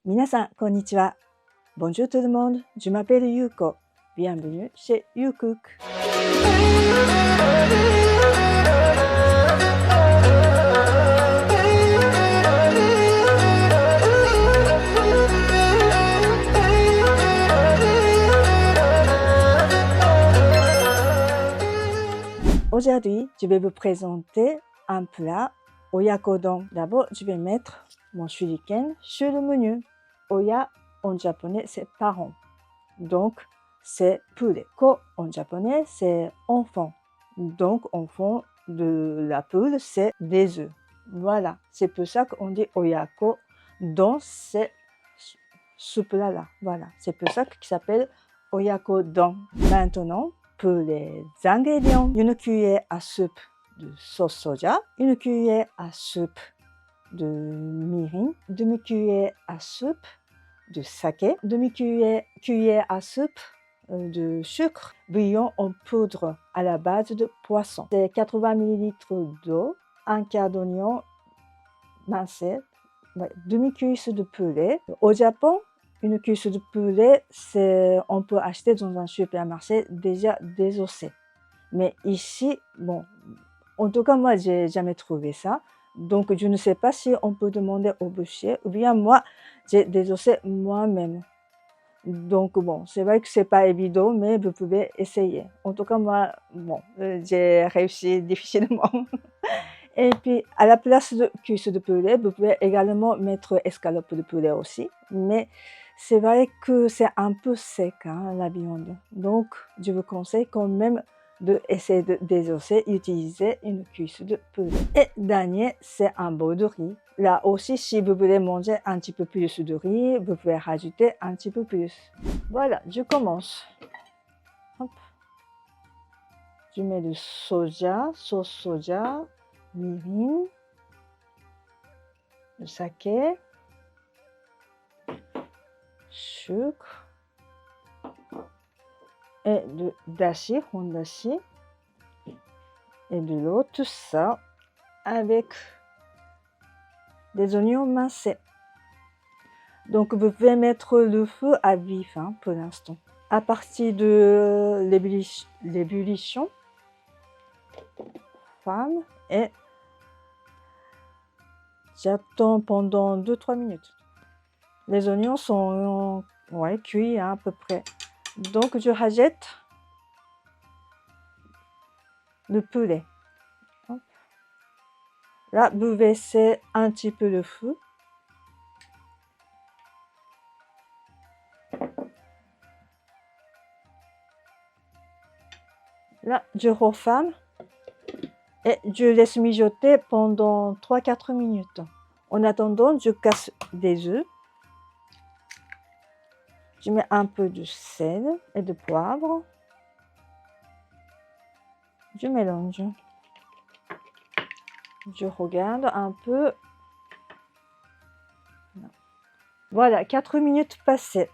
皆さん、こんにちは。Bonjour tout le monde, je m'appelle Yuko. Bienvenue chez YouCook. Aujourd'hui, je vais vous présenter un plat oyakodon. D'abord, je vais mettre mon shuriken sur le menu. Oya en japonais, c'est parent. Donc, c'est poulet. Ko en japonais, c'est enfant. Donc, enfant de la poule, c'est des œufs. Voilà, c'est pour ça qu'on dit oyako dans ce plat-là. Voilà, c'est pour ça qu'il s'appelle oyakodon. Maintenant, pour les ingrédients, une cuillère à soupe de sauce soja, une cuillère à soupe de mirin, demi-cuillère à soupe de saké, demi-cuillère à soupe de sucre, bouillon en poudre à la base de poisson. C'est 80 ml d'eau, un quart d'oignon mincé, demi-cuisse de poulet. Au Japon, une cuisse de poulet, on peut acheter dans un supermarché déjà désossé. Mais ici, bon, en tout cas, moi, j'ai jamais trouvé ça. Donc, je ne sais pas si on peut demander au boucher ou bien moi, j'ai désossé moi-même. Donc, bon, c'est vrai que c'est pas évident, mais vous pouvez essayer. En tout cas, moi, bon, j'ai réussi difficilement. Et puis, à la place de cuisse de poulet, vous pouvez également mettre escalope de poulet aussi. Mais c'est vrai que c'est un peu sec, hein, la viande. Donc, je vous conseille quand même d'essayer de désosser, utiliser une cuisse de poulet. Et dernier, c'est un bol de riz. Là aussi, si vous voulez manger un petit peu plus de riz, vous pouvez rajouter un petit peu plus. Voilà, je commence. Hop. Je mets du soja, sauce soja, mirin, le saké, sucre et de dashi, hondashi et de l'eau, tout ça avec des oignons mincés. Donc vous pouvez mettre le feu à vif, hein, pour l'instant. À partir de l'ébullition, femme, et j'attends pendant 2-3 minutes. Les oignons sont cuits, hein, à peu près. Donc je rajoute le poulet. Hop. Là, vous baissez un petit peu le feu. Là, je referme et je laisse mijoter pendant 3-4 minutes. En attendant, je casse des œufs. Je mets un peu de sel et de poivre. Je mélange. Je regarde un peu. Voilà, 4 minutes passées.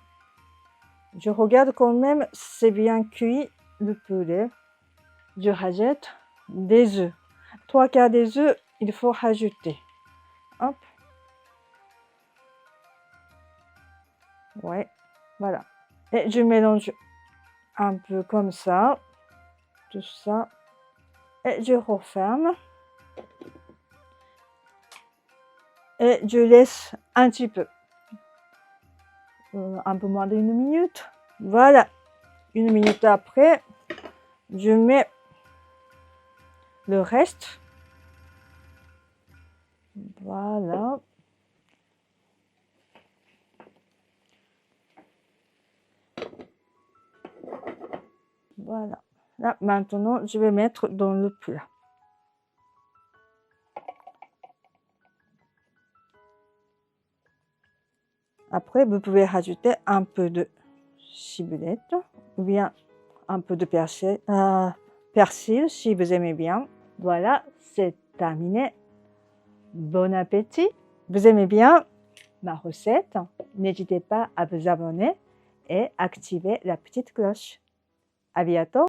Je regarde quand même, c'est bien cuit le poulet. Je rajoute des œufs. 3/4 des œufs, il faut rajouter. Hop. Ouais, voilà. Et je mélange un peu comme ça. Tout ça. Et je referme. Et je laisse un petit peu. Un peu moins d'une minute. Voilà. 1 minute après, je mets le reste. Voilà. Voilà. Là, maintenant, je vais mettre dans le plat. Après, vous pouvez rajouter un peu de ciboulette ou bien un peu de persil si vous aimez bien. Voilà, c'est terminé. Bon appétit! Vous aimez bien ma recette? N'hésitez pas à vous abonner et activer la petite cloche. À bientôt!